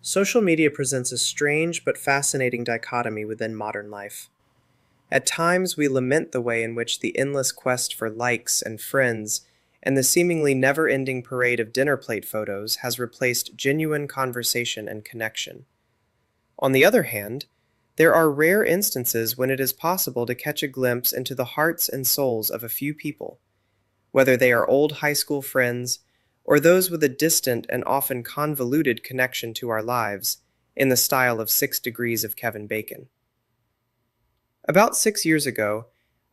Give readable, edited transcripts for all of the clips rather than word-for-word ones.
Social media presents a strange but fascinating dichotomy within modern life. At times, we lament the way in which the endless quest for likes and friends and the seemingly never ending parade of dinner plate photos has replaced genuine conversation and connection. On the other hand, there are rare instances when it is possible to catch a glimpse into the hearts and souls of a few people, whether they are old high school friends or those with a distant and often convoluted connection to our lives, in the style of 6 Degrees of Kevin Bacon. About 6 years ago,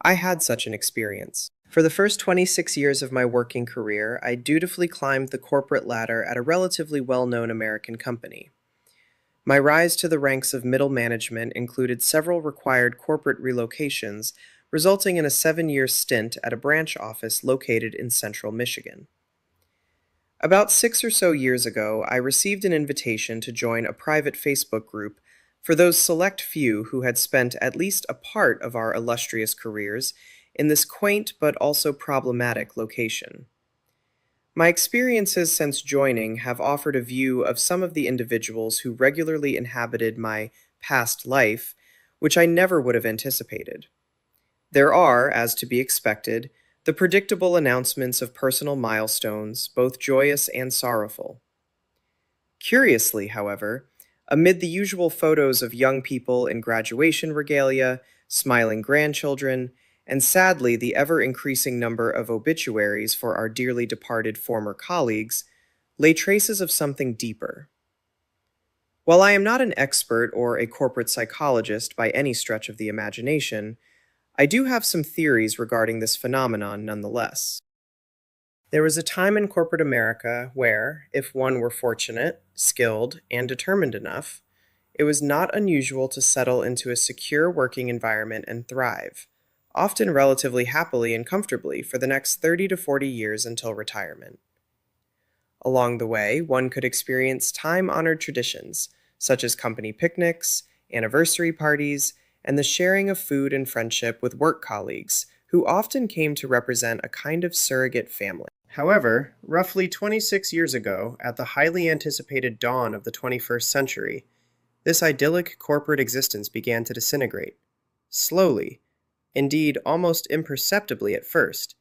I had such an experience. For the first 26 years of my working career, I dutifully climbed the corporate ladder at a relatively well-known American company. My rise to the ranks of middle management included several required corporate relocations, resulting in a 7-year stint at a branch office located in central Michigan. About 6 or so years ago, I received an invitation to join a private Facebook group for those select few who had spent at least a part of our illustrious careers in this quaint but also problematic location. My experiences since joining have offered a view of some of the individuals who regularly inhabited my past life, which I never would have anticipated. There are, as to be expected, the predictable announcements of personal milestones, both joyous and sorrowful. Curiously, however, amid the usual photos of young people in graduation regalia, smiling grandchildren, and sadly the ever-increasing number of obituaries for our dearly departed former colleagues, lay traces of something deeper. While I am not an expert or a corporate psychologist by any stretch of the imagination, I do have some theories regarding this phenomenon nonetheless. There was a time in corporate America where, if one were fortunate, skilled, and determined enough, it was not unusual to settle into a secure working environment and thrive, often relatively happily and comfortably for the next 30 to 40 years until retirement. Along the way, one could experience time-honored traditions, such as company picnics, anniversary parties, and the sharing of food and friendship with work colleagues, who often came to represent a kind of surrogate family. However, roughly 26 years ago, at the highly anticipated dawn of the 21st century, this idyllic corporate existence began to disintegrate. Slowly, indeed almost imperceptibly at first,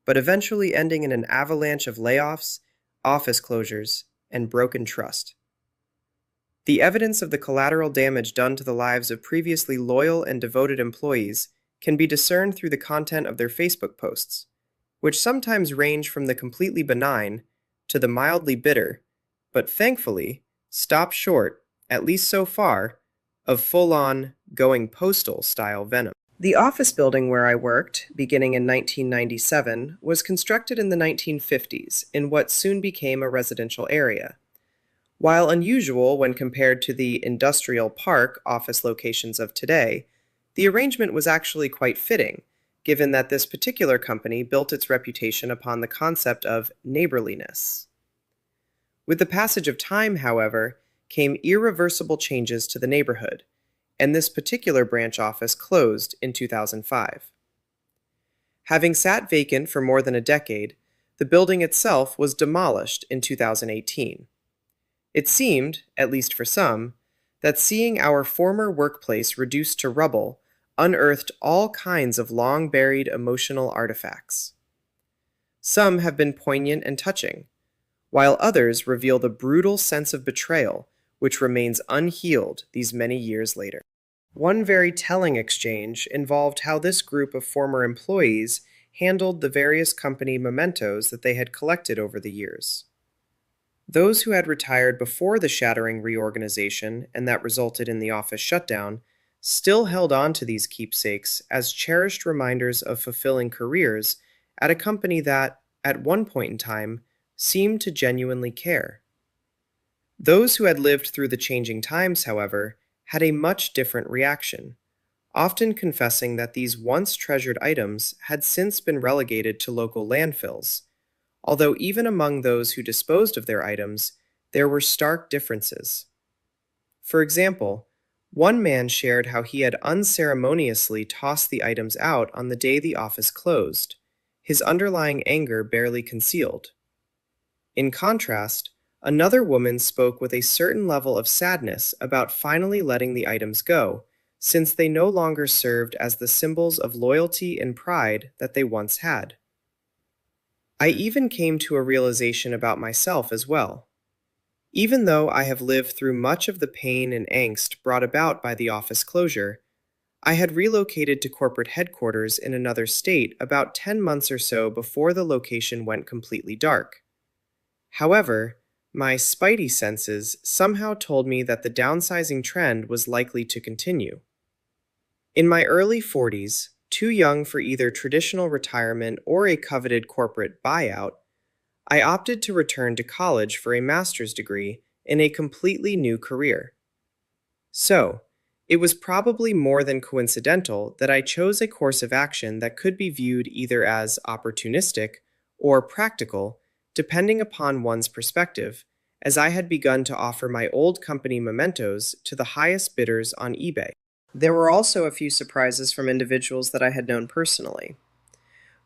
but eventually ending in an avalanche of layoffs, office closures, and broken trust. The evidence of the collateral damage done to the lives of previously loyal and devoted employees can be discerned through the content of their Facebook posts, which sometimes range from the completely benign to the mildly bitter, but thankfully stop short, at least so far, of full-on, going postal style venom. The office building where I worked, beginning in 1997, was constructed in the 1950s in what soon became a residential area. While unusual when compared to the industrial park office locations of today, the arrangement was actually quite fitting, given that this particular company built its reputation upon the concept of neighborliness. With the passage of time, however, came irreversible changes to the neighborhood, and this particular branch office closed in 2005. Having sat vacant for more than a decade, the building itself was demolished in 2018. It seemed, at least for some, that seeing our former workplace reduced to rubble unearthed all kinds of long-buried emotional artifacts. Some have been poignant and touching, while others reveal the brutal sense of betrayal which remains unhealed these many years later. One very telling exchange involved how this group of former employees handled the various company mementos that they had collected over the years. Those who had retired before the shattering reorganization and that resulted in the office shutdown still held on to these keepsakes as cherished reminders of fulfilling careers at a company that, at one point in time, seemed to genuinely care. Those who had lived through the changing times, however, had a much different reaction, often confessing that these once treasured items had since been relegated to local landfills, although even among those who disposed of their items, there were stark differences. For example, one man shared how he had unceremoniously tossed the items out on the day the office closed, his underlying anger barely concealed. In contrast, Another woman spoke with a certain level of sadness about finally letting the items go, since they no longer served as the symbols of loyalty and pride that they once had. I even came to a realization about myself as well. Even though I have lived through much of the pain and angst brought about by the office closure, I had relocated to corporate headquarters in another state about 10 months or so before the location went completely dark. However, my spidey senses somehow told me that the downsizing trend was likely to continue. In my early 40s, too young for either traditional retirement or a coveted corporate buyout, I opted to return to college for a master's degree in a completely new career. So, it was probably more than coincidental that I chose a course of action that could be viewed either as opportunistic or practical, depending upon one's perspective, as I had begun to offer my old company mementos to the highest bidders on eBay. There were also a few surprises from individuals that I had known personally.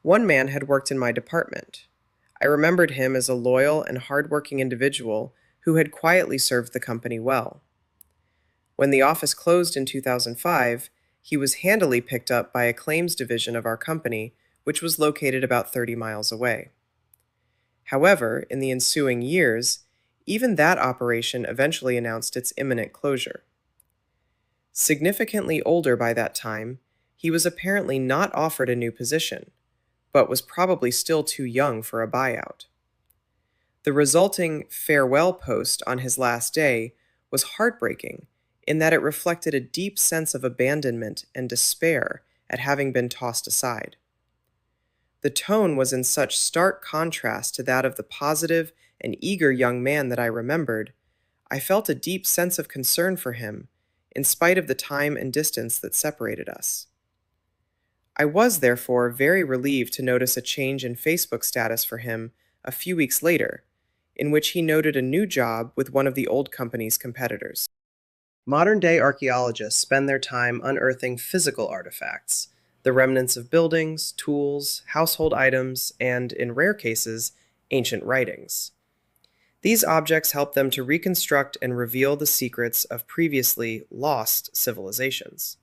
One man had worked in my department. I remembered him as a loyal and hardworking individual who had quietly served the company well. When the office closed in 2005, he was handily picked up by a claims division of our company, which was located about 30 miles away. However, in the ensuing years, even that operation eventually announced its imminent closure. Significantly older by that time, he was apparently not offered a new position, but was probably still too young for a buyout. The resulting farewell post on his last day was heartbreaking in that it reflected a deep sense of abandonment and despair at having been tossed aside. The tone was in such stark contrast to that of the positive and eager young man that I remembered, I felt a deep sense of concern for him, in spite of the time and distance that separated us. I was, therefore, very relieved to notice a change in Facebook status for him a few weeks later, in which he noted a new job with one of the old company's competitors. Modern-day archaeologists spend their time unearthing physical artifacts, the remnants of buildings, tools, household items, and, in rare cases, ancient writings. These objects help them to reconstruct and reveal the secrets of previously lost civilizations.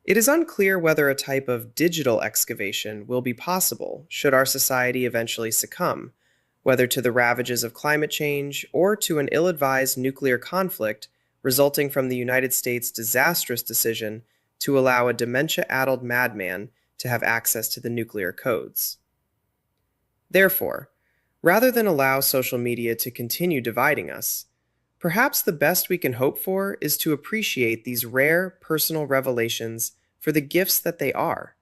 It is unclear whether a type of digital excavation will be possible should our society eventually succumb, whether to the ravages of climate change or to an ill-advised nuclear conflict resulting from the United States' disastrous decision to allow a dementia-addled madman to have access to the nuclear codes. Therefore, rather than allow social media to continue dividing us, perhaps the best we can hope for is to appreciate these rare personal revelations for the gifts that they are,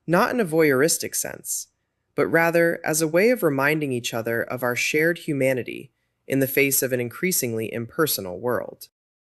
not in a voyeuristic sense, but rather as a way of reminding each other of our shared humanity in the face of an increasingly impersonal world.